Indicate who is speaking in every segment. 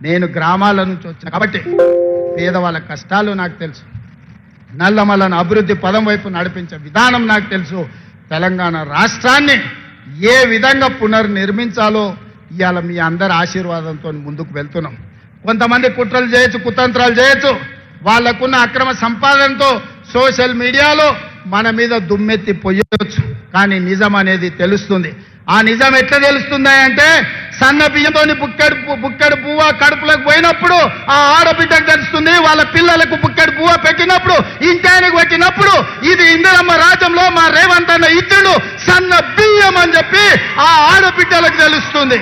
Speaker 1: నేను గ్రామాల నుంచి వచ్చాను కాబట్టి పేదవాళ్ళ కష్టాలు నాకు తెలుసు. నల్లమలను అభివృద్ధి పదం వైపు నడిపించే విధానం నాకు తెలుసు. తెలంగాణ రాష్ట్రాన్ని ఏ విధంగా పునర్నిర్మించాలో ఇవాళ మీ అందరి ఆశీర్వాదంతో ముందుకు వెళ్తున్నాం. కొంతమంది కుట్రలు చేయొచ్చు, కుతంత్రాలు చేయొచ్చు, వాళ్ళకున్న అక్రమ సంపాదనతో సోషల్ మీడియాలో మన మీద దుమ్మెత్తి పొయ్యొచ్చు. కానీ నిజం అనేది తెలుస్తుంది. ఆ నిజం ఎట్లా తెలుస్తుంది అంటే సన్న బియ్యంతోని బుక్కెడు పువ్వ కడుపులకు పోయినప్పుడు ఆ ఆడబిడ్డకు తెలుస్తుంది. వాళ్ళ పిల్లలకు బుక్కెడు పువ్వ పెట్టినప్పుడు, ఇంటానికి పెట్టినప్పుడు ఇది ఇందిరమ్మ రాజ్యంలో మా రేవంత్ అన్న ఇచ్చుడు సన్న బియ్యం అని చెప్పి ఆ ఆడబిడ్డలకు తెలుస్తుంది.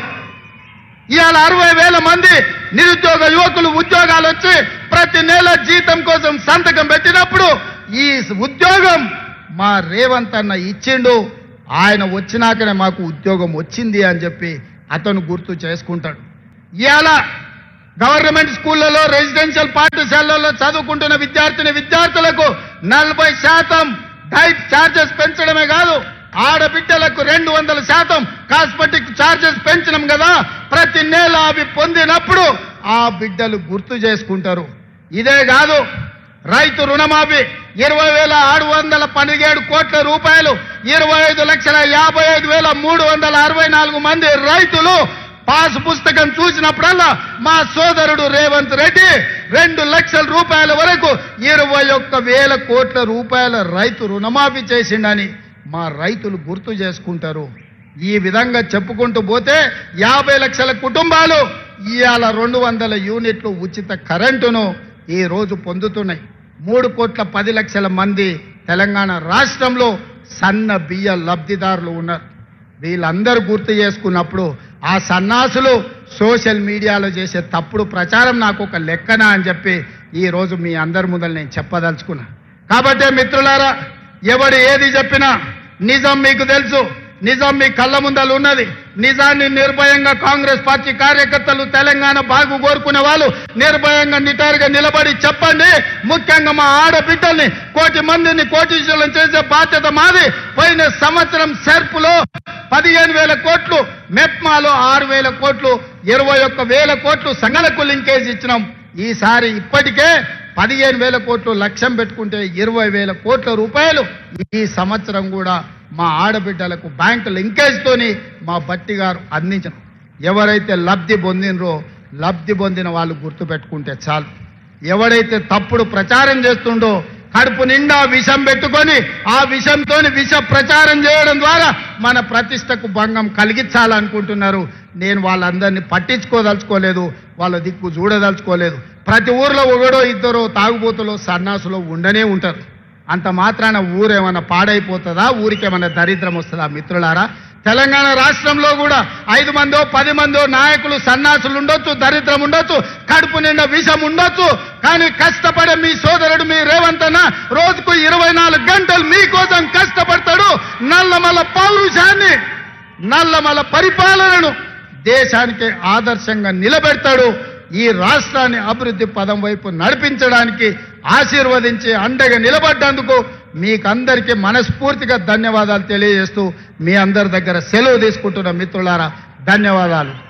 Speaker 1: ఇవాళ 60,000 మంది నిరుద్యోగ యువకులు ఉద్యోగాలు వచ్చి ప్రతి నెల జీతం కోసం సంతకం పెట్టినప్పుడు ఈ ఉద్యోగం మా రేవంత్ అన్న ఇచ్చిండు, ఆయన వచ్చినాకనే మాకు ఉద్యోగం వచ్చింది అని చెప్పి అతను గుర్తు చేసుకుంటాడు. ఇవాళ గవర్నమెంట్ స్కూళ్లలో, రెసిడెన్షియల్ పాఠశాలల్లో చదువుకుంటున్న విద్యార్థులకు 40% డైట్ ఛార్జెస్ పెంచడమే కాదు, ఆడబిడ్డలకు 200% కాస్మెటిక్ ఛార్జెస్ పెంచడం కదా. ప్రతి నెల అవి పొందినప్పుడు ఆ బిడ్డలు గుర్తు చేసుకుంటారు. ఇదే కాదు, రైతు రుణమాఫీ 20,617 కోట్ల రూపాయలు, 25,55,364 మంది రైతులు పాస్ పుస్తకం చూసినప్పుడల్లా మా సోదరుడు రేవంత్ రెడ్డి 2 లక్షల రూపాయల వరకు 21,000 కోట్ల రూపాయల రైతు రుణమాఫీ చేసిండని మా రైతులు గుర్తు చేసుకుంటారు. ఈ విధంగా చెప్పుకుంటూ పోతే 50 లక్షల కుటుంబాలు ఇవాళ 200 యూనిట్లు ఉచిత కరెంటును ఈ రోజు పొందుతున్నాయి. 3,10,00,000 మంది తెలంగాణ రాష్ట్రంలో సన్న బియ్య లబ్ధిదారులు ఉన్నారు. వీళ్ళందరూ గుర్తు చేసుకున్నప్పుడు ఆ సన్నాసులు సోషల్ మీడియాలో చేసే తప్పుడు ప్రచారం నాకు ఒక లెక్కన అని చెప్పి ఈ రోజు మీ అందరి ముందర నేను చెప్పదలుచుకున్నా. కాబట్టి మిత్రులారా, ఎవడు ఏది చెప్పినా నిజం మీకు తెలుసు, నిజం మీ కళ్ళ ముందలు ఉన్నది. నిజాన్ని నిర్భయంగా కాంగ్రెస్ పార్టీ కార్యకర్తలు, తెలంగాణ బాగు కోరుకునే వాళ్ళు నిర్భయంగా నిటారుగా నిలబడి చెప్పండి. ముఖ్యంగా మా ఆడబిడ్డల్ని, 1,00,00,000 మందిని కోటీశ్వరులను చేసే బాధ్యత మాది. పోయిన సంవత్సరం సెర్పులో 15,000 కోట్లు, మెప్మాలో 6,000 కోట్లు, 21,000 కోట్లు సంఘలకు లింకేజ్ ఇచ్చినాం. ఈసారి ఇప్పటికే 15,000 కోట్లు లక్ష్యం పెట్టుకుంటే 20,000 కోట్ల రూపాయలు ఈ సంవత్సరం కూడా మా ఆడబిడ్డలకు బ్యాంకు లింకేజ్తోని మా బట్టి గారు అందించడం. ఎవరైతే లబ్ధి పొందినరో లబ్ధి పొందిన వాళ్ళు గుర్తు పెట్టుకుంటే చాలు. ఎవడైతే తప్పుడు ప్రచారం చేస్తుండో, కడుపు నిండా విషం పెట్టుకొని ఆ విషంతో విష ప్రచారం చేయడం ద్వారా మన ప్రతిష్టకు భంగం కలిగించాలనుకుంటున్నారు. నేను వాళ్ళందరినీ పట్టించుకోదలుచుకోలేదు, వాళ్ళ దిక్కు చూడదలుచుకోలేదు. ప్రతి ఊర్లో ఒకడో ఇద్దరో తాగుబోతులో సన్నాసులో ఉండనే ఉంటారు. అంత మాత్రాన ఊరేమన్నా పాడైపోతుందా, ఊరికేమన్నా దరిద్రం వస్తుందా? మిత్రులారా, తెలంగాణ రాష్ట్రంలో కూడా 5 మందో 10 మందో నాయకులు సన్నాసులు ఉండొచ్చు, దరిద్రం ఉండొచ్చు, కడుపు నిండా విషం ఉండొచ్చు. కానీ కష్టపడే మీ సోదరుడు మీ రేవంత్ అన్న రోజుకు 24 గంటలు మీకోసం కష్టపడతాడు. నల్లమల పౌరుషాన్ని, నల్లమల పరిపాలనను దేశానికి ఆదర్శంగా నిలబెడతాడు. ఈ రాష్ట్రాన్ని అభివృద్ధి పదం వైపు నడిపించడానికి ఆశీర్వదించి అండగా నిలబడ్డందుకు మీకందరికీ మనస్ఫూర్తిగా ధన్యవాదాలు తెలియజేస్తూ మీ అందరి దగ్గర సెలవు తీసుకుంటున్న మిత్రులారా, ధన్యవాదాలు.